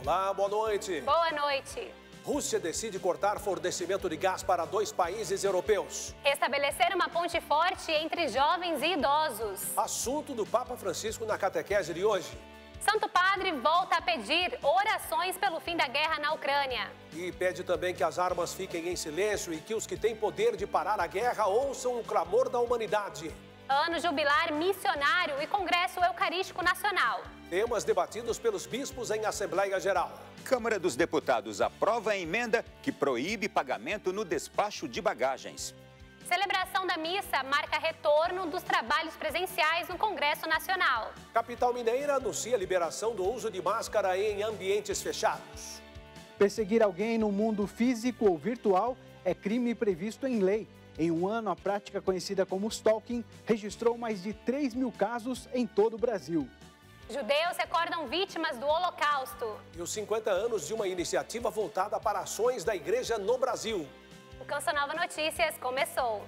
Olá, boa noite. Boa noite. Rússia decide cortar fornecimento de gás para 2 países europeus. Restabelecer uma ponte forte entre jovens e idosos. Assunto do Papa Francisco na catequese de hoje. Santo Padre volta a pedir orações pelo fim da guerra na Ucrânia. E pede também que as armas fiquem em silêncio e que os que têm poder de parar a guerra ouçam o clamor da humanidade. Ano jubilar missionário e Congresso Eucarístico Nacional. Temas debatidos pelos bispos em Assembleia Geral. Câmara dos Deputados aprova a emenda que proíbe pagamento no despacho de bagagens. Celebração da missa marca retorno dos trabalhos presenciais no Congresso Nacional. Capital Mineira anuncia a liberação do uso de máscara em ambientes fechados. Perseguir alguém no mundo físico ou virtual é crime previsto em lei. Em um ano, a prática conhecida como stalking registrou mais de 3.000 casos em todo o Brasil. Judeus recordam vítimas do Holocausto. E os 50 anos de uma iniciativa voltada para ações da igreja no Brasil. O Canção Nova Notícias começou.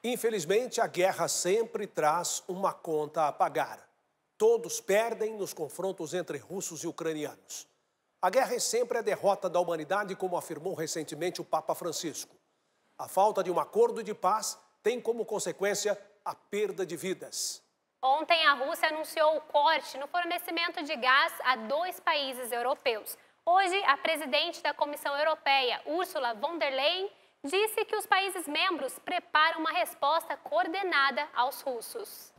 Infelizmente, a guerra sempre traz uma conta a pagar. Todos perdem nos confrontos entre russos e ucranianos. A guerra é sempre a derrota da humanidade, como afirmou recentemente o Papa Francisco. A falta de um acordo de paz tem como consequência a perda de vidas. Ontem, a Rússia anunciou o corte no fornecimento de gás a 2 países europeus. Hoje, a presidente da Comissão Europeia, Ursula von der Leyen, disse que os países membros preparam uma resposta coordenada aos russos.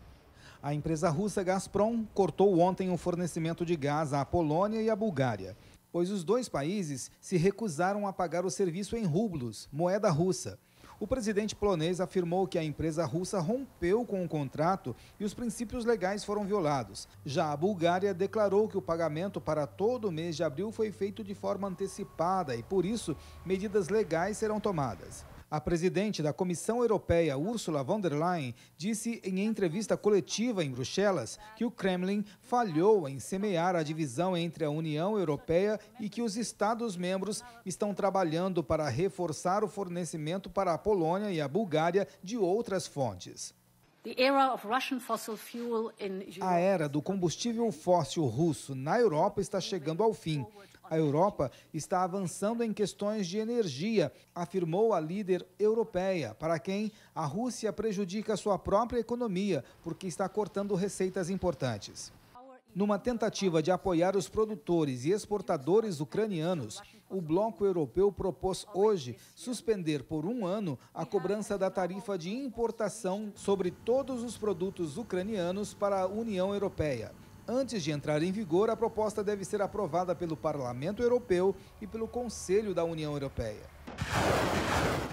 A empresa russa Gazprom cortou ontem o fornecimento de gás à Polônia e à Bulgária, pois os 2 países se recusaram a pagar o serviço em rublos, moeda russa. O presidente polonês afirmou que a empresa russa rompeu com o contrato e os princípios legais foram violados. Já a Bulgária declarou que o pagamento para todo o mês de abril foi feito de forma antecipada e, por isso, medidas legais serão tomadas. A presidente da Comissão Europeia, Ursula von der Leyen, disse em entrevista coletiva em Bruxelas que o Kremlin falhou em semear a divisão entre a União Europeia e que os Estados-membros estão trabalhando para reforçar o fornecimento para a Polônia e a Bulgária de outras fontes. A era do combustível fóssil russo na Europa está chegando ao fim. A Europa está avançando em questões de energia, afirmou a líder europeia, para quem a Rússia prejudica sua própria economia, porque está cortando receitas importantes. Numa tentativa de apoiar os produtores e exportadores ucranianos, o bloco europeu propôs hoje suspender por 1 ano a cobrança da tarifa de importação sobre todos os produtos ucranianos para a União Europeia. Antes de entrar em vigor, a proposta deve ser aprovada pelo Parlamento Europeu e pelo Conselho da União Europeia.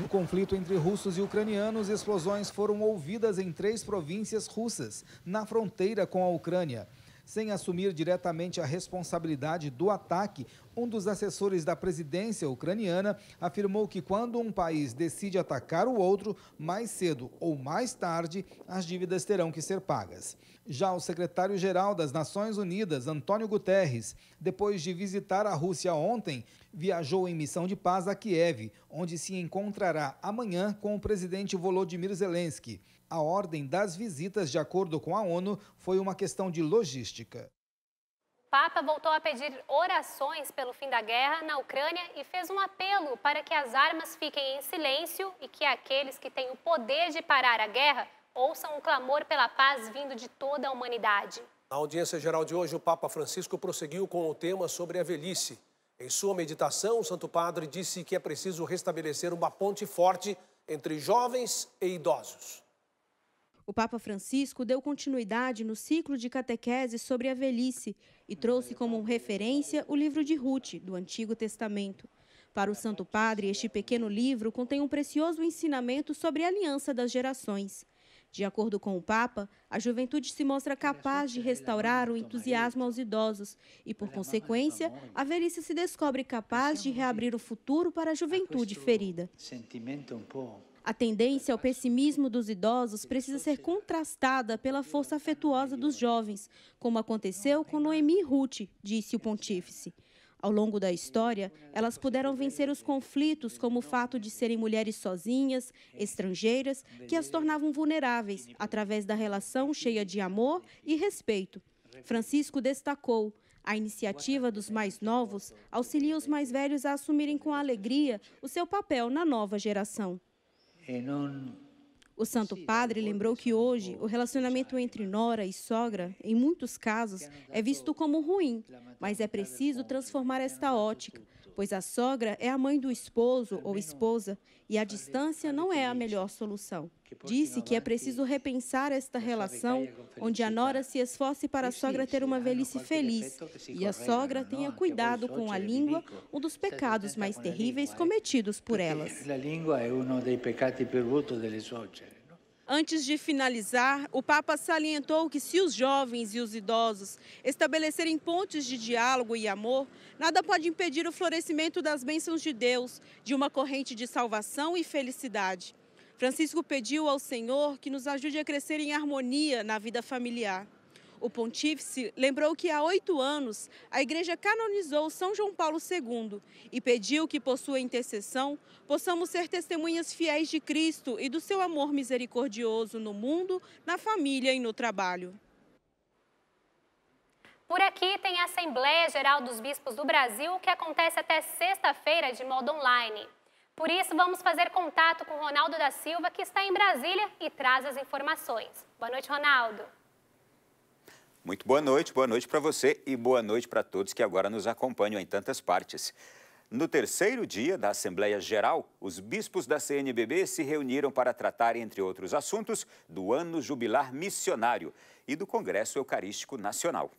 No conflito entre russos e ucranianos, explosões foram ouvidas em 3 províncias russas, na fronteira com a Ucrânia. Sem assumir diretamente a responsabilidade do ataque, um dos assessores da presidência ucraniana afirmou que quando um país decide atacar o outro, mais cedo ou mais tarde, as dívidas terão que ser pagas. Já o secretário-geral das Nações Unidas, Antônio Guterres, depois de visitar a Rússia ontem, viajou em missão de paz a Kiev, onde se encontrará amanhã com o presidente Volodymyr Zelensky. A ordem das visitas, de acordo com a ONU, foi uma questão de logística. O Papa voltou a pedir orações pelo fim da guerra na Ucrânia e fez um apelo para que as armas fiquem em silêncio e que aqueles que têm o poder de parar a guerra ouçam o clamor pela paz vindo de toda a humanidade. Na audiência geral de hoje, o Papa Francisco prosseguiu com o tema sobre a velhice. Em sua meditação, o Santo Padre disse que é preciso restabelecer uma ponte forte entre jovens e idosos. O Papa Francisco deu continuidade no ciclo de catequese sobre a velhice e trouxe como referência o livro de Ruth, do Antigo Testamento. Para o Santo Padre, este pequeno livro contém um precioso ensinamento sobre a aliança das gerações. De acordo com o Papa, a juventude se mostra capaz de restaurar o entusiasmo aos idosos e, por consequência, a velhice se descobre capaz de reabrir o futuro para a juventude ferida. A tendência ao pessimismo dos idosos precisa ser contrastada pela força afetuosa dos jovens, como aconteceu com Noemi e Ruth, disse o pontífice. Ao longo da história, elas puderam vencer os conflitos, como o fato de serem mulheres sozinhas, estrangeiras, que as tornavam vulneráveis, através da relação cheia de amor e respeito. Francisco destacou: a iniciativa dos mais novos auxilia os mais velhos a assumirem com alegria o seu papel na nova geração. O Santo Padre lembrou que hoje o relacionamento entre nora e sogra, em muitos casos, é visto como ruim, mas é preciso transformar esta ótica, pois a sogra é a mãe do esposo ou esposa e a distância não é a melhor solução. Disse que é preciso repensar esta relação, onde a nora se esforce para a sogra ter uma velhice feliz e a sogra tenha cuidado com a língua, um dos pecados mais terríveis cometidos por elas. A língua é um dos pecados perversos delle suocere. Antes de finalizar, o Papa salientou que se os jovens e os idosos estabelecerem pontes de diálogo e amor, nada pode impedir o florescimento das bênçãos de Deus, de uma corrente de salvação e felicidade. Francisco pediu ao Senhor que nos ajude a crescer em harmonia na vida familiar. O pontífice lembrou que há 8 anos a Igreja canonizou São João Paulo II e pediu que, por sua intercessão, possamos ser testemunhas fiéis de Cristo e do seu amor misericordioso no mundo, na família e no trabalho. Por aqui tem a Assembleia Geral dos Bispos do Brasil, que acontece até sexta-feira de modo online. Por isso, vamos fazer contato com Ronaldo da Silva, que está em Brasília e traz as informações. Boa noite, Ronaldo. Muito boa noite para você e boa noite para todos que agora nos acompanham em tantas partes. No terceiro dia da Assembleia Geral, os bispos da CNBB se reuniram para tratar, entre outros assuntos, do Ano Jubilar Missionário e do Congresso Eucarístico Nacional.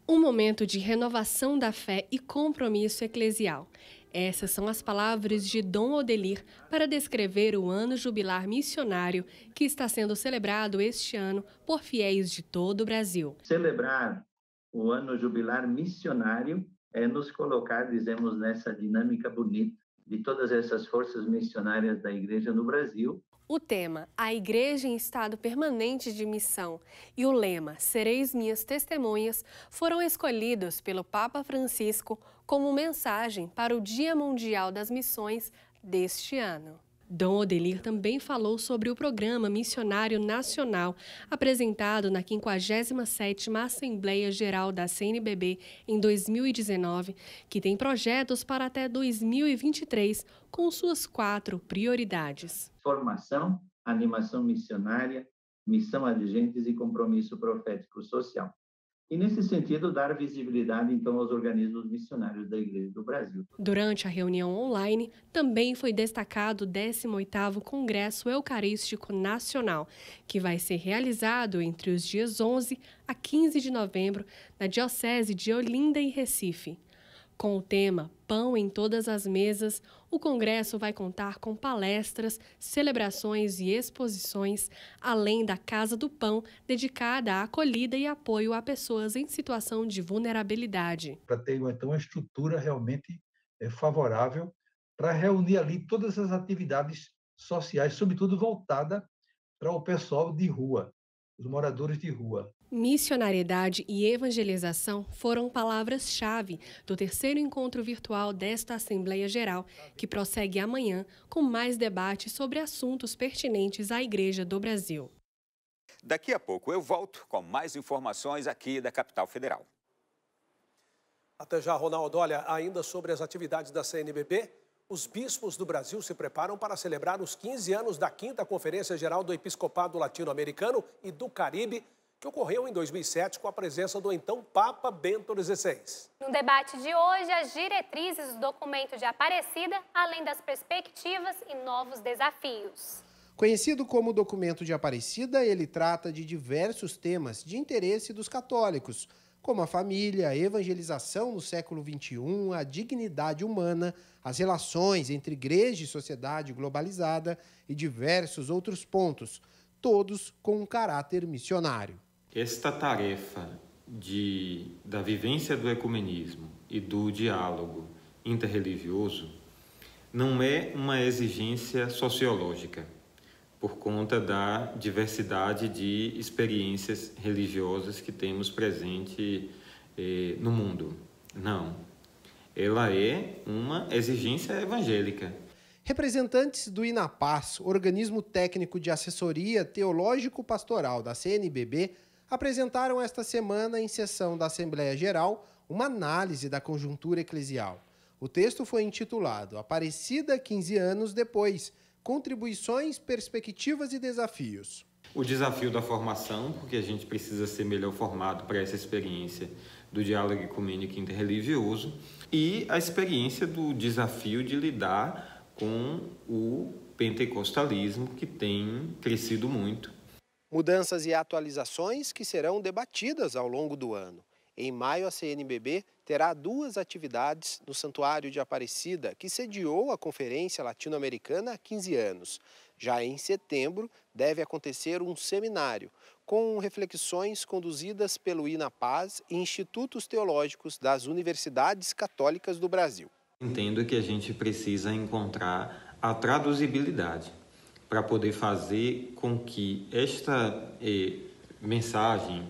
Um momento de renovação da fé e compromisso eclesial. Essas são as palavras de Dom Odelir para descrever o Ano Jubilar Missionário que está sendo celebrado este ano por fiéis de todo o Brasil. Celebrar o Ano Jubilar Missionário é nos colocar, dizemos, nessa dinâmica bonita de todas essas forças missionárias da Igreja no Brasil. O tema, a Igreja em Estado Permanente de Missão, e o lema, Sereis Minhas Testemunhas, foram escolhidos pelo Papa Francisco como mensagem para o Dia Mundial das Missões deste ano. Dom Odelir também falou sobre o Programa Missionário Nacional, apresentado na 57ª Assembleia Geral da CNBB em 2019, que tem projetos para até 2023, com suas 4 prioridades. Formação, animação missionária, missão a agentes e compromisso profético social. E, nesse sentido, dar visibilidade, então, aos organismos missionários da Igreja do Brasil. Durante a reunião online, também foi destacado o 18º Congresso Eucarístico Nacional, que vai ser realizado entre os dias 11 a 15 de novembro, na Diocese de Olinda e Recife. Com o tema Pão em Todas as Mesas, o Congresso vai contar com palestras, celebrações e exposições, além da Casa do Pão, dedicada à acolhida e apoio a pessoas em situação de vulnerabilidade. Para ter, então, uma estrutura realmente favorável para reunir ali todas as atividades sociais, sobretudo voltada para o pessoal de rua, os moradores de rua. Missionariedade e evangelização foram palavras-chave do terceiro encontro virtual desta Assembleia Geral, que prossegue amanhã com mais debates sobre assuntos pertinentes à Igreja do Brasil. Daqui a pouco eu volto com mais informações aqui da Capital Federal. Até já, Ronaldo. Olha, ainda sobre as atividades da CNBB, os bispos do Brasil se preparam para celebrar os 15 anos da 5ª Conferência Geral do Episcopado Latino-Americano e do Caribe, que ocorreu em 2007 com a presença do então Papa Bento XVI. No debate de hoje, as diretrizes do documento de Aparecida, além das perspectivas e novos desafios. Conhecido como Documento de Aparecida, ele trata de diversos temas de interesse dos católicos, como a família, a evangelização no século XXI, a dignidade humana, as relações entre igreja e sociedade globalizada e diversos outros pontos, todos com um caráter missionário. Esta tarefa da vivência do ecumenismo e do diálogo interreligioso não é uma exigência sociológica, por conta da diversidade de experiências religiosas que temos presente no mundo. Não. ela é uma exigência evangélica. Representantes do INAPAS, organismo técnico de assessoria teológico-pastoral da CNBB, apresentaram esta semana, em sessão da Assembleia Geral, uma análise da conjuntura eclesial. O texto foi intitulado Aparecida 15 anos depois, Contribuições, Perspectivas e Desafios. O desafio da formação, porque a gente precisa ser melhor formado para essa experiência do diálogo ecumênico interreligioso, e a experiência do desafio de lidar com o pentecostalismo, que tem crescido muito. Mudanças e atualizações que serão debatidas ao longo do ano. Em maio, a CNBB terá 2 atividades no Santuário de Aparecida, que sediou a Conferência Latino-Americana há 15 anos. Já em setembro, deve acontecer um seminário, com reflexões conduzidas pelo INAPAS e institutos teológicos das universidades católicas do Brasil. Entendo que a gente precisa encontrar a traduzibilidade para poder fazer com que esta mensagem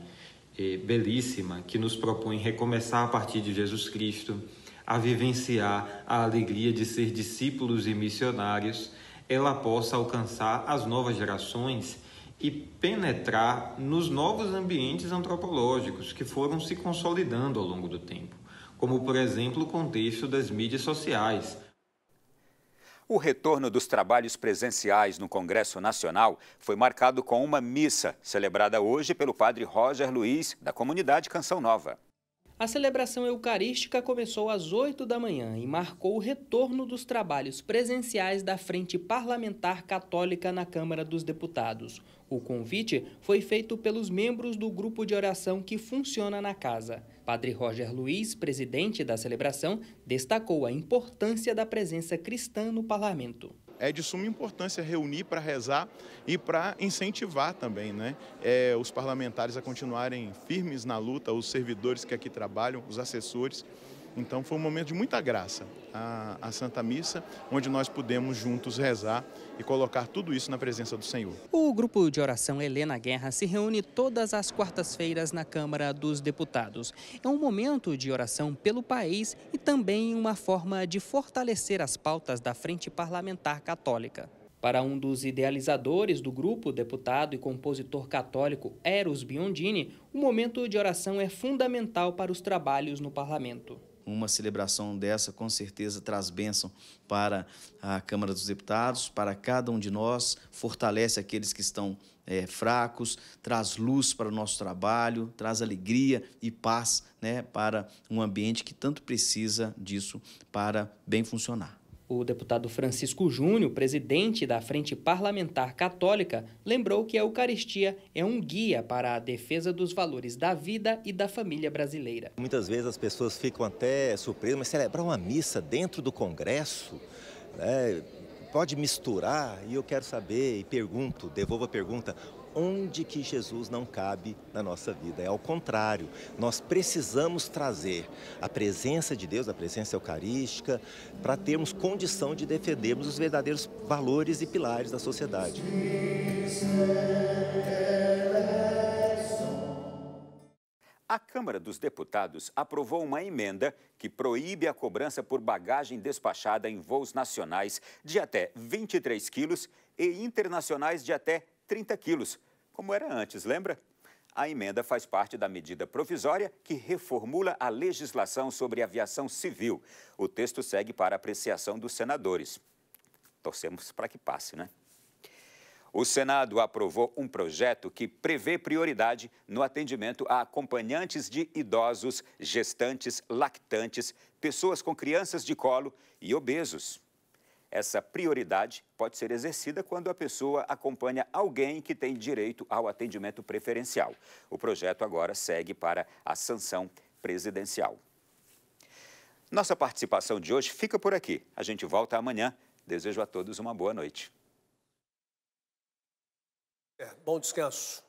belíssima que nos propõe recomeçar a partir de Jesus Cristo, a vivenciar a alegria de ser discípulos e missionários, ela possa alcançar as novas gerações e penetrar nos novos ambientes antropológicos que foram se consolidando ao longo do tempo, como, por exemplo, o contexto das mídias sociais. O retorno dos trabalhos presenciais no Congresso Nacional foi marcado com uma missa, celebrada hoje pelo padre Roger Luiz, da comunidade Canção Nova. A celebração eucarística começou às 8 da manhã e marcou o retorno dos trabalhos presenciais da Frente Parlamentar Católica na Câmara dos Deputados. O convite foi feito pelos membros do grupo de oração que funciona na casa. Padre Roger Luiz, presidente da celebração, destacou a importância da presença cristã no parlamento. É de suma importância reunir para rezar e para incentivar também, os parlamentares a continuarem firmes na luta, os servidores que aqui trabalham, os assessores. Então foi um momento de muita graça, a Santa Missa, onde nós pudemos juntos rezar e colocar tudo isso na presença do Senhor. O grupo de oração Helena Guerra se reúne todas as quartas-feiras na Câmara dos Deputados. É um momento de oração pelo país e também uma forma de fortalecer as pautas da Frente Parlamentar Católica. Para um dos idealizadores do grupo, deputado e compositor católico Eros Biondini, o momento de oração é fundamental para os trabalhos no parlamento. Uma celebração dessa, com certeza, traz bênção para a Câmara dos Deputados, para cada um de nós, fortalece aqueles que estão fracos, traz luz para o nosso trabalho, traz alegria e paz, para um ambiente que tanto precisa disso para bem funcionar. O deputado Francisco Júnior, presidente da Frente Parlamentar Católica, lembrou que a Eucaristia é um guia para a defesa dos valores da vida e da família brasileira. Muitas vezes as pessoas ficam até surpresas, mas celebrar uma missa dentro do Congresso, pode misturar? E eu quero saber e pergunto, devolvo a pergunta, onde que Jesus não cabe na nossa vida? É ao contrário, nós precisamos trazer a presença de Deus, a presença eucarística, para termos condição de defendermos os verdadeiros valores e pilares da sociedade. A Câmara dos Deputados aprovou uma emenda que proíbe a cobrança por bagagem despachada em voos nacionais de até 23 quilos e internacionais de até 30 quilos, como era antes, lembra? A emenda faz parte da medida provisória que reformula a legislação sobre aviação civil. O texto segue para apreciação dos senadores. Torcemos para que passe, né? O Senado aprovou um projeto que prevê prioridade no atendimento a acompanhantes de idosos, gestantes, lactantes, pessoas com crianças de colo e obesos. Essa prioridade pode ser exercida quando a pessoa acompanha alguém que tem direito ao atendimento preferencial. O projeto agora segue para a sanção presidencial. Nossa participação de hoje fica por aqui. A gente volta amanhã. Desejo a todos uma boa noite. Bom descanso.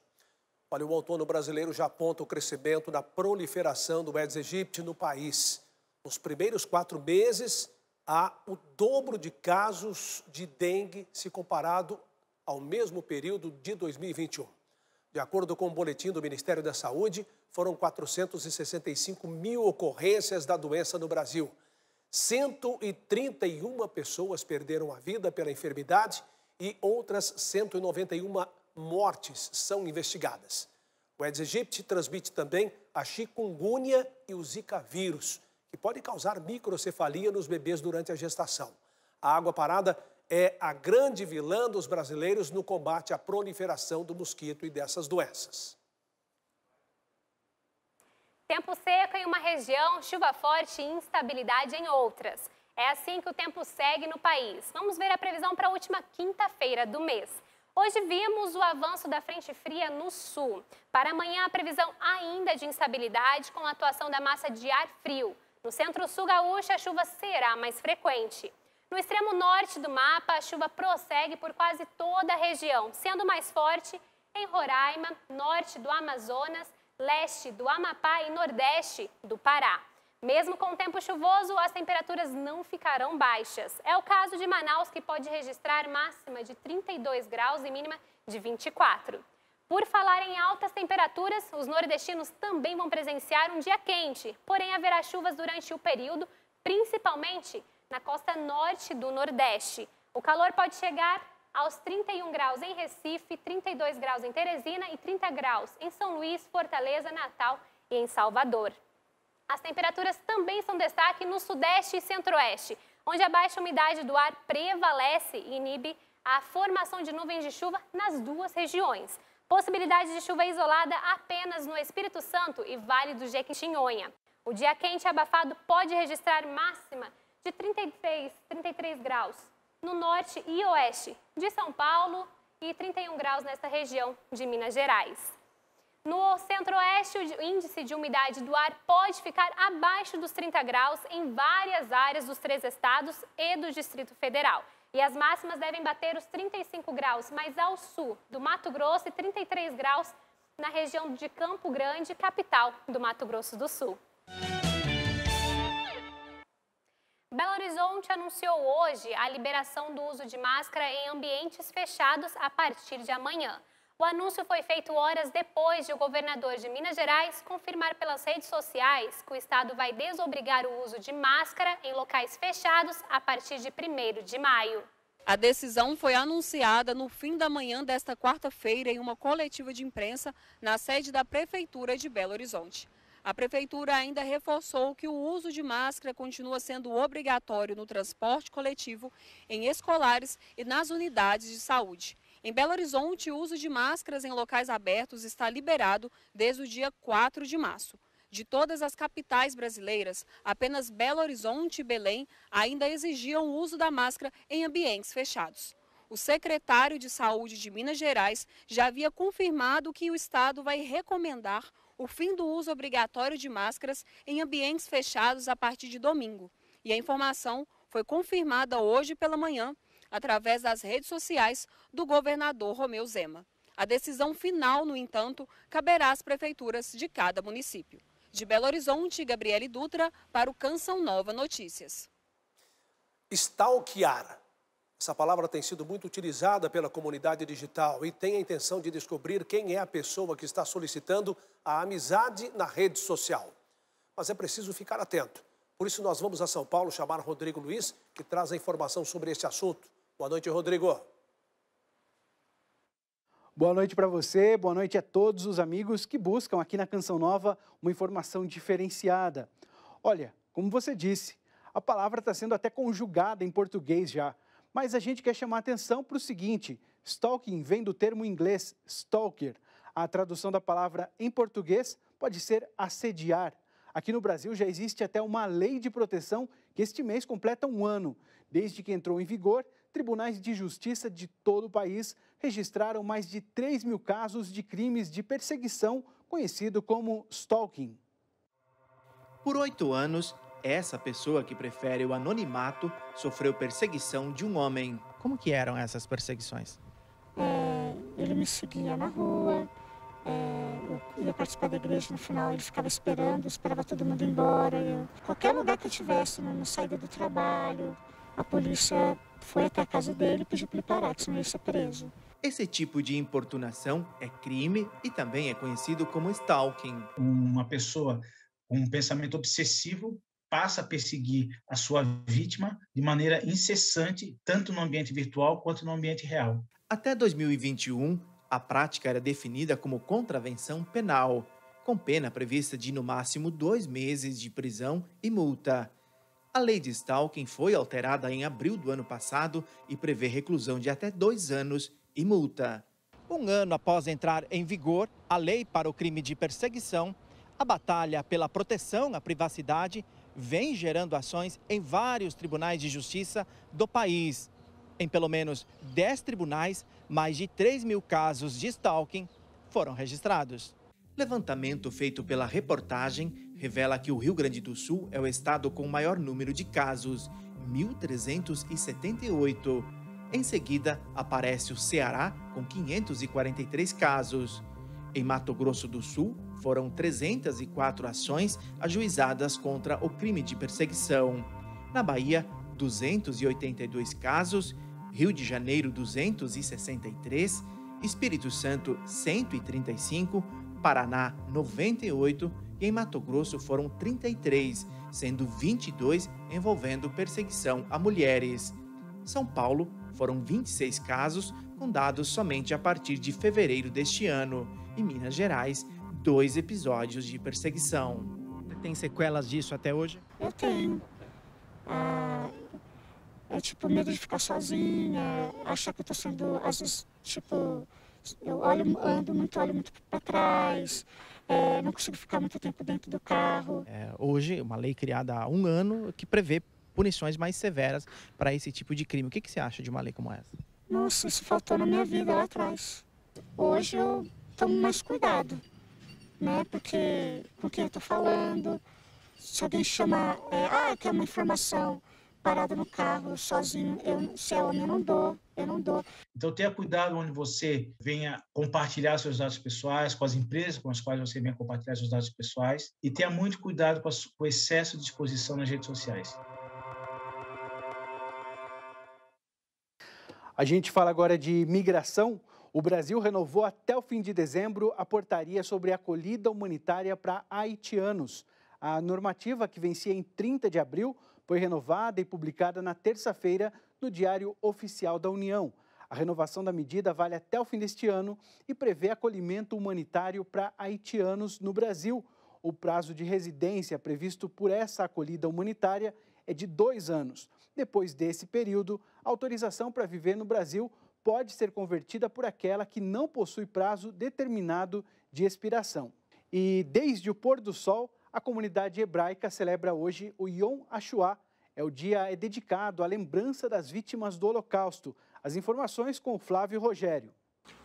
Olha, o outono brasileiro já aponta o crescimento da proliferação do Aedes aegypti no país. Nos primeiros 4 meses, há o dobro de casos de dengue se comparado ao mesmo período de 2021. De acordo com o boletim do Ministério da Saúde, foram 465 mil ocorrências da doença no Brasil. 131 pessoas perderam a vida pela enfermidade e outras 191 mortes são investigadas. O Aedes aegypti transmite também a chikungunya e o Zika vírus, que pode causar microcefalia nos bebês durante a gestação. A água parada é a grande vilã dos brasileiros no combate à proliferação do mosquito e dessas doenças. Tempo seco em uma região, chuva forte e instabilidade em outras. É assim que o tempo segue no país. Vamos ver a previsão para a última quinta-feira do mês. Hoje vimos o avanço da frente fria no sul. Para amanhã, a previsão ainda de instabilidade com a atuação da massa de ar frio. No centro-sul gaúcho, a chuva será mais frequente. No extremo norte do mapa, a chuva prossegue por quase toda a região, sendo mais forte em Roraima, norte do Amazonas, leste do Amapá e nordeste do Pará. Mesmo com o tempo chuvoso, as temperaturas não ficarão baixas. É o caso de Manaus, que pode registrar máxima de 32 graus e mínima de 24. Por falar em altas temperaturas, os nordestinos também vão presenciar um dia quente, porém haverá chuvas durante o período, principalmente na costa norte do Nordeste. O calor pode chegar aos 31 graus em Recife, 32 graus em Teresina e 30 graus em São Luís, Fortaleza, Natal e em Salvador. As temperaturas também são destaque no Sudeste e Centro-Oeste, onde a baixa umidade do ar prevalece e inibe a formação de nuvens de chuva nas duas regiões. Possibilidade de chuva isolada apenas no Espírito Santo e Vale do Jequitinhonha. O dia quente abafado pode registrar máxima de 33 graus no norte e oeste de São Paulo e 31 graus nesta região de Minas Gerais. No centro-oeste, o índice de umidade do ar pode ficar abaixo dos 30 graus em várias áreas dos 3 estados e do Distrito Federal. E as máximas devem bater os 35 graus mais ao sul do Mato Grosso e 33 graus na região de Campo Grande, capital do Mato Grosso do Sul. Belo Horizonte anunciou hoje a liberação do uso de máscara em ambientes fechados a partir de amanhã. O anúncio foi feito horas depois de o governador de Minas Gerais confirmar pelas redes sociais que o estado vai desobrigar o uso de máscara em locais fechados a partir de 1º de maio. A decisão foi anunciada no fim da manhã desta quarta-feira em uma coletiva de imprensa na sede da Prefeitura de Belo Horizonte. A Prefeitura ainda reforçou que o uso de máscara continua sendo obrigatório no transporte coletivo, em escolares e nas unidades de saúde. Em Belo Horizonte, o uso de máscaras em locais abertos está liberado desde o dia 4 de março. De todas as capitais brasileiras, apenas Belo Horizonte e Belém ainda exigiam o uso da máscara em ambientes fechados. O secretário de Saúde de Minas Gerais já havia confirmado que o estado vai recomendar o fim do uso obrigatório de máscaras em ambientes fechados a partir de domingo. E a informação foi confirmada hoje pela manhã, através das redes sociais do governador Romeu Zema. A decisão final, no entanto, caberá às prefeituras de cada município. De Belo Horizonte, Gabriele Dutra, para o Canção Nova Notícias. Stalkear. Essa palavra tem sido muito utilizada pela comunidade digital e tem a intenção de descobrir quem é a pessoa que está solicitando a amizade na rede social. Mas é preciso ficar atento. Por isso nós vamos a São Paulo chamar Rodrigo Luiz, que traz a informação sobre este assunto. Boa noite, Rodrigo. Boa noite para você, boa noite a todos os amigos que buscam aqui na Canção Nova uma informação diferenciada. Olha, como você disse, a palavra está sendo até conjugada em português já. Mas a gente quer chamar a atenção para o seguinte: stalking vem do termo inglês stalker. A tradução da palavra em português pode ser assediar. Aqui no Brasil já existe até uma lei de proteção que este mês completa 1 ano. Desde que entrou em vigor, tribunais de justiça de todo o país registraram mais de 3 mil casos de crimes de perseguição, conhecido como stalking. Por 8 anos, essa pessoa que prefere o anonimato sofreu perseguição de um homem. Como que eram essas perseguições? Ele me seguia na rua, eu ia participar da igreja, no final ele ficava esperava todo mundo ir embora. Qualquer lugar que eu estivesse, na saída do trabalho, a polícia foi até a casa dele e pediu para ele parar, que senão ele ia ser preso. Esse tipo de importunação é crime e também é conhecido como stalking. Uma pessoa com um pensamento obsessivo passa a perseguir a sua vítima de maneira incessante, tanto no ambiente virtual quanto no ambiente real. Até 2021, a prática era definida como contravenção penal, com pena prevista de no máximo 2 meses de prisão e multa. A lei de stalking foi alterada em abril do ano passado e prevê reclusão de até 2 anos e multa. 1 ano após entrar em vigor a lei para o crime de perseguição, a batalha pela proteção à privacidade vem gerando ações em vários tribunais de justiça do país. Em pelo menos 10 tribunais, mais de 3.000 casos de stalking foram registrados. Levantamento feito pela reportagem revela que o Rio Grande do Sul é o estado com o maior número de casos, 1.378. Em seguida, aparece o Ceará, com 543 casos. Em Mato Grosso do Sul, foram 304 ações ajuizadas contra o crime de perseguição. Na Bahia, 282 casos, Rio de Janeiro, 263, Espírito Santo, 135, Paraná, 98 e em Mato Grosso foram 33, sendo 22 envolvendo perseguição a mulheres. São Paulo, foram 26 casos, com dados somente a partir de fevereiro deste ano. Em Minas Gerais, 2 episódios de perseguição. Você tem sequelas disso até hoje? Eu tenho. Medo de ficar sozinha, achar que eu tô sendo, às vezes, eu ando muito para trás, não consigo ficar muito tempo dentro do carro. Hoje, uma lei criada há 1 ano que prevê punições mais severas para esse tipo de crime. O que você acha de uma lei como essa? Nossa, isso faltou na minha vida lá atrás. Hoje eu tomo mais cuidado, né? Porque com quem eu tô falando, se alguém chamar, quer uma informação parada no carro, sozinho, se é homem, eu não dou. Então, tenha cuidado onde você venha compartilhar seus dados pessoais, com as empresas com as quais você venha compartilhar seus dados pessoais, e tenha muito cuidado com o excesso de exposição nas redes sociais. A gente fala agora de migração. O Brasil renovou até o fim de dezembro a portaria sobre acolhida humanitária para haitianos. A normativa, que vencia em 30 de abril, foi renovada e publicada na terça-feira no Diário Oficial da União. A renovação da medida vale até o fim deste ano e prevê acolhimento humanitário para haitianos no Brasil. O prazo de residência previsto por essa acolhida humanitária é de 2 anos. Depois desse período, a autorização para viver no Brasil pode ser convertida por aquela que não possui prazo determinado de expiração. E desde o pôr do sol, a comunidade hebraica celebra hoje o Yom HaShoah. O dia é dedicado à lembrança das vítimas do Holocausto. As informações com Flávio Rogério.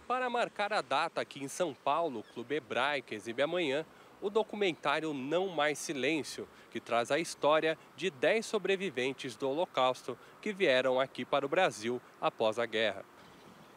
Para marcar a data aqui em São Paulo, o Clube Hebraico exibe amanhã o documentário Não Mais Silêncio, que traz a história de 10 sobreviventes do Holocausto que vieram aqui para o Brasil após a guerra.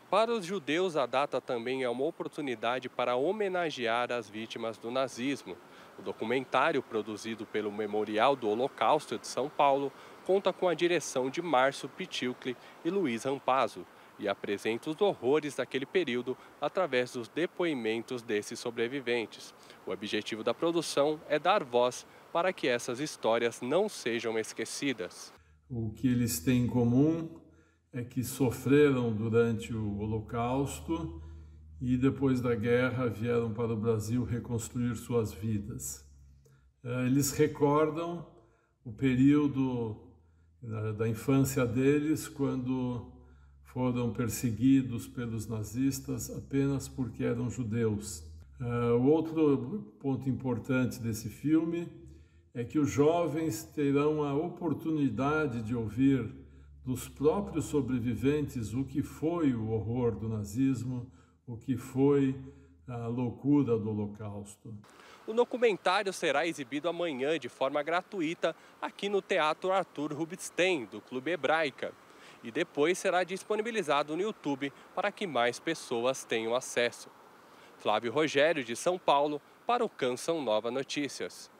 Para os judeus, a data também é uma oportunidade para homenagear as vítimas do nazismo. O documentário, produzido pelo Memorial do Holocausto de São Paulo, conta com a direção de Márcio Pitilcli e Luiz Rampazzo e apresenta os horrores daquele período através dos depoimentos desses sobreviventes. O objetivo da produção é dar voz para que essas histórias não sejam esquecidas. O que eles têm em comum é que sofreram durante o Holocausto e depois da guerra vieram para o Brasil reconstruir suas vidas. Eles recordam o período da infância deles, quando foram perseguidos pelos nazistas apenas porque eram judeus. O outro ponto importante desse filme é que os jovens terão a oportunidade de ouvir dos próprios sobreviventes o que foi o horror do nazismo, o que foi a loucura do Holocausto. O documentário será exibido amanhã de forma gratuita aqui no Teatro Arthur Rubinstein, do Clube Hebraica. E depois será disponibilizado no YouTube para que mais pessoas tenham acesso. Flávio Rogério, de São Paulo, para o Canção Nova Notícias.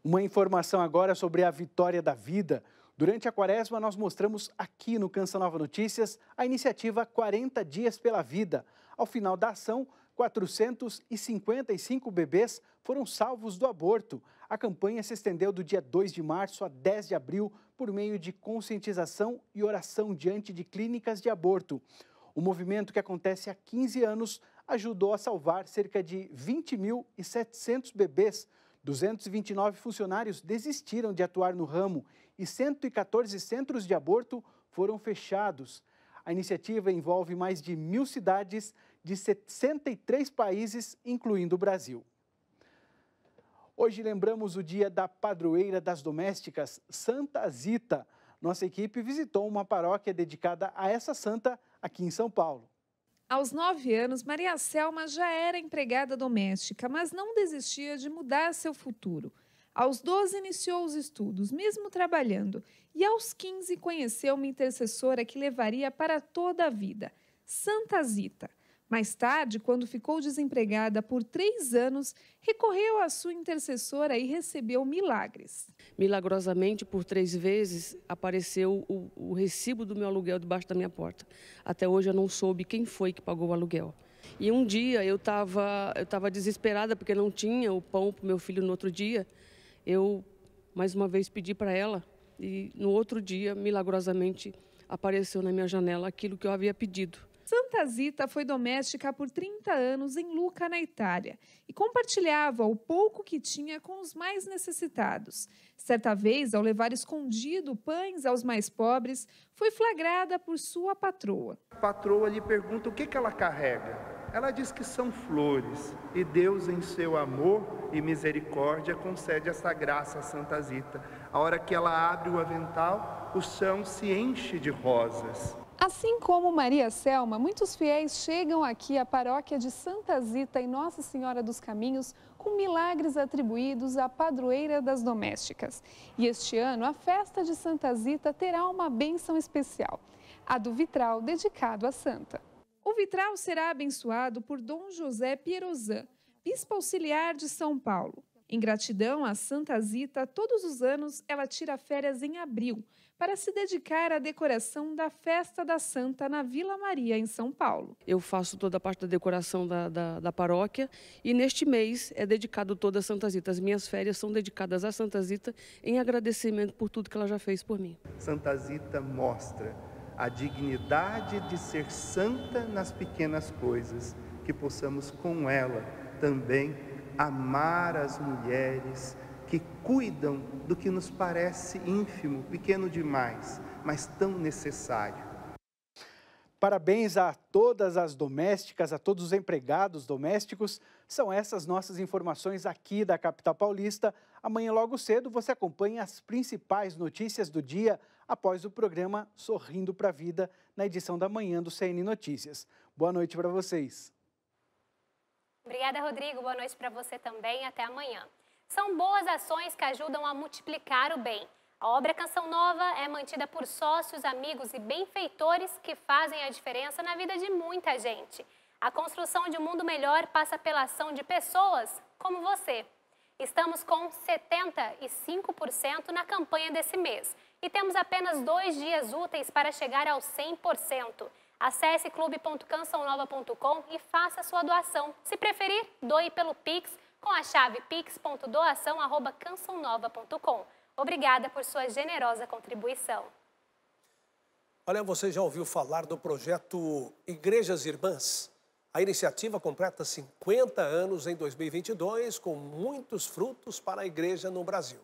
Uma informação agora sobre a Vitória da Vida. Durante a Quaresma, nós mostramos aqui no Canção Nova Notícias a iniciativa 40 Dias pela Vida. Ao final da ação, 455 bebês foram salvos do aborto. A campanha se estendeu do dia 2 de março a 10 de abril por meio de conscientização e oração diante de clínicas de aborto. O movimento, que acontece há 15 anos, ajudou a salvar cerca de 20.700 bebês. 229 funcionários desistiram de atuar no ramo e 114 centros de aborto foram fechados. A iniciativa envolve mais de 1.000 cidades de 63 países, incluindo o Brasil. Hoje lembramos o dia da padroeira das domésticas, Santa Zita. Nossa equipe visitou uma paróquia dedicada a essa santa aqui em São Paulo. Aos 9 anos, Maria Selma já era empregada doméstica, mas não desistia de mudar seu futuro. Aos 12, iniciou os estudos, mesmo trabalhando, e aos 15 conheceu uma intercessora que levaria para toda a vida, Santa Zita. Mais tarde, quando ficou desempregada por 3 anos, recorreu à sua intercessora e recebeu milagres. Milagrosamente, por 3 vezes, apareceu o recibo do meu aluguel debaixo da minha porta. Até hoje eu não soube quem foi que pagou o aluguel. E um dia eu estava desesperada porque não tinha o pão para o meu filho no outro dia. Eu, mais uma vez, pedi para ela e no outro dia, milagrosamente, apareceu na minha janela aquilo que eu havia pedido. Santa Zita foi doméstica por 30 anos em Lucca, na Itália, e compartilhava o pouco que tinha com os mais necessitados. Certa vez, ao levar escondido pães aos mais pobres, foi flagrada por sua patroa. A patroa lhe pergunta o que ela carrega. Ela diz que são flores, e Deus, em seu amor e misericórdia, concede essa graça a Santa Zita. A hora que ela abre o avental, o chão se enche de rosas. Assim como Maria Selma, muitos fiéis chegam aqui à paróquia de Santa Zita e Nossa Senhora dos Caminhos com milagres atribuídos à padroeira das domésticas. E este ano, a festa de Santa Zita terá uma bênção especial, a do vitral dedicado à santa. O vitral será abençoado por Dom José Pierozan, bispo auxiliar de São Paulo. Em gratidão a Santa Zita, todos os anos ela tira férias em abril para se dedicar à decoração da Festa da Santa na Vila Maria, em São Paulo. Eu faço toda a parte da decoração da paróquia e neste mês é dedicado toda a Santa Zita. As minhas férias são dedicadas à Santa Zita em agradecimento por tudo que ela já fez por mim. Santa Zita mostra a dignidade de ser santa nas pequenas coisas, que possamos com ela também amar as mulheres que cuidam do que nos parece ínfimo, pequeno demais, mas tão necessário. Parabéns a todas as domésticas, a todos os empregados domésticos. São essas nossas informações aqui da capital paulista. Amanhã, logo cedo, você acompanha as principais notícias do dia após o programa Sorrindo para a Vida, na edição da manhã do CN Notícias. Boa noite para vocês. Obrigada, Rodrigo. Boa noite para você também. Até amanhã. São boas ações que ajudam a multiplicar o bem. A obra Canção Nova é mantida por sócios, amigos e benfeitores que fazem a diferença na vida de muita gente. A construção de um mundo melhor passa pela ação de pessoas como você. Estamos com 75% na campanha desse mês e temos apenas 2 dias úteis para chegar aos 100%. Acesse clube.cançãonova.com e faça sua doação. Se preferir, doe pelo Pix com a chave pix.doação@cançãonova.com. Obrigada por sua generosa contribuição. Olha, você já ouviu falar do projeto Igrejas Irmãs? A iniciativa completa 50 anos em 2022, com muitos frutos para a igreja no Brasil.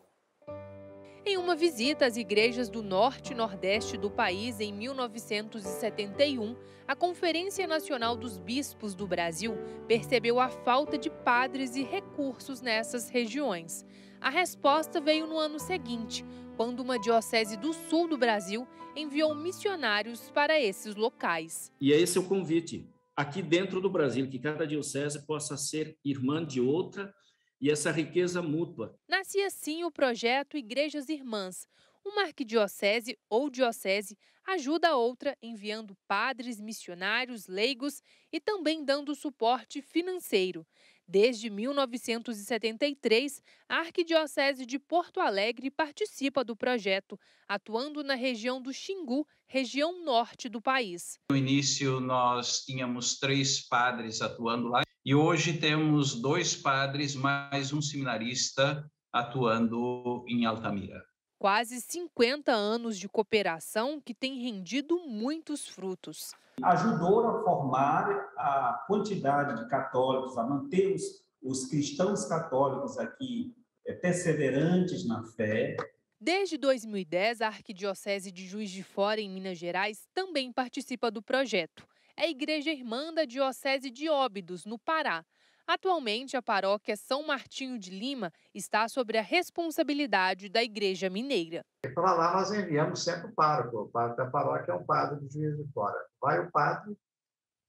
Em uma visita às igrejas do norte e nordeste do país em 1971, a Conferência Nacional dos Bispos do Brasil percebeu a falta de padres e recursos nessas regiões. A resposta veio no ano seguinte, quando uma diocese do sul do Brasil enviou missionários para esses locais. E esse é o convite, aqui dentro do Brasil, que cada diocese possa ser irmã de outra, e essa riqueza mútua. Nascia assim o projeto Igrejas Irmãs. Uma arquidiocese ou diocese ajuda a outra enviando padres, missionários, leigos e também dando suporte financeiro. Desde 1973, a Arquidiocese de Porto Alegre participa do projeto, atuando na região do Xingu, região norte do país. No início, nós tínhamos 3 padres atuando lá. E hoje temos 2 padres, mais um seminarista atuando em Altamira. Quase 50 anos de cooperação que tem rendido muitos frutos. Ajudou a formar a quantidade de católicos, a manter os cristãos católicos aqui perseverantes na fé. Desde 2010, a Arquidiocese de Juiz de Fora, em Minas Gerais, também participa do projeto. É a Igreja Irmã da Diocese de Óbidos, no Pará. Atualmente, a paróquia São Martinho de Lima está sob a responsabilidade da Igreja Mineira. Para lá nós enviamos sempre o pároco. O padre da paróquia é um padre de Juiz de Fora. Vai o padre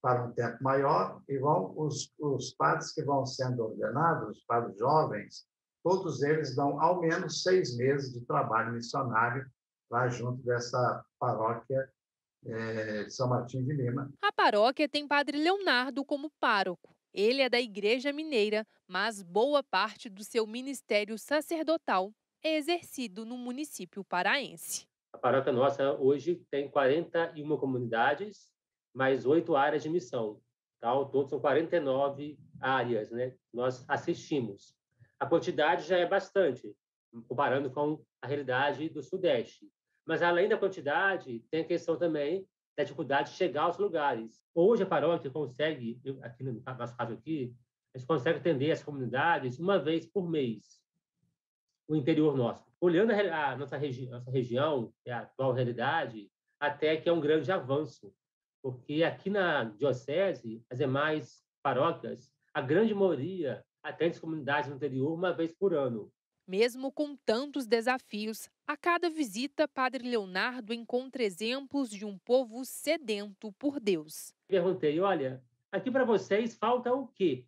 para um tempo maior e vão os padres que vão sendo ordenados, os padres jovens, todos eles dão ao menos 6 meses de trabalho missionário lá junto dessa paróquia de São Martinho de Lima. A paróquia tem padre Leonardo como pároco. Ele é da Igreja Mineira, mas boa parte do seu ministério sacerdotal é exercido no município paraense. A paróquia nossa hoje tem 41 comunidades, mais 8 áreas de missão. Ao todo são 49 áreas, né? Nós assistimos. A quantidade já é bastante, comparando com a realidade do Sudeste. Mas, além da quantidade, tem a questão também da dificuldade de chegar aos lugares. Hoje, a paróquia consegue, aqui no nosso caso aqui, a gente consegue atender as comunidades uma vez por mês, o interior nosso. Olhando a nossa região, a atual realidade, até que é um grande avanço, porque aqui na diocese, as demais paróquias, a grande maioria atende as comunidades no interior uma vez por ano. Mesmo com tantos desafios, a cada visita, Padre Leonardo encontra exemplos de um povo sedento por Deus. Perguntei, olha, aqui para vocês falta o quê?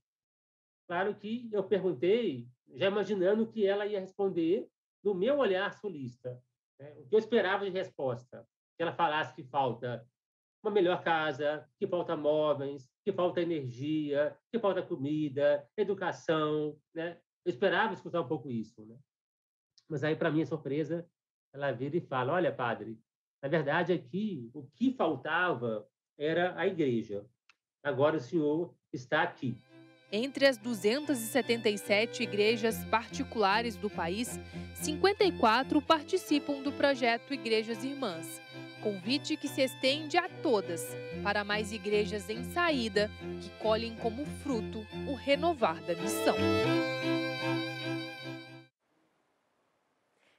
Claro que eu perguntei, já imaginando que ela ia responder no meu olhar sulista, né? O que eu esperava de resposta. Que ela falasse que falta uma melhor casa, que falta móveis, que falta energia, que falta comida, educação, né? Eu esperava escutar um pouco isso, né? Mas aí, para minha surpresa, ela vira e fala, olha, padre, na verdade aqui o que faltava era a igreja. Agora o senhor está aqui. Entre as 277 igrejas particulares do país, 54 participam do projeto Igrejas Irmãs. Convite que se estende a todas, para mais igrejas em saída, que colhem como fruto o renovar da missão.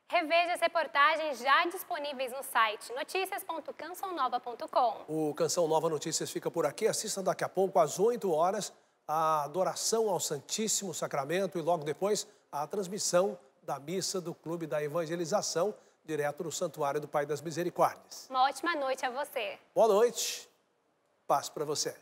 Reveja as reportagens já disponíveis no site noticias.cançãonova.com. O Canção Nova Notícias fica por aqui. Assista daqui a pouco, às 8 horas, a adoração ao Santíssimo Sacramento e logo depois a transmissão da missa do Clube da Evangelização, direto do Santuário do Pai das Misericórdias. Uma ótima noite a você. Boa noite. Paz para você.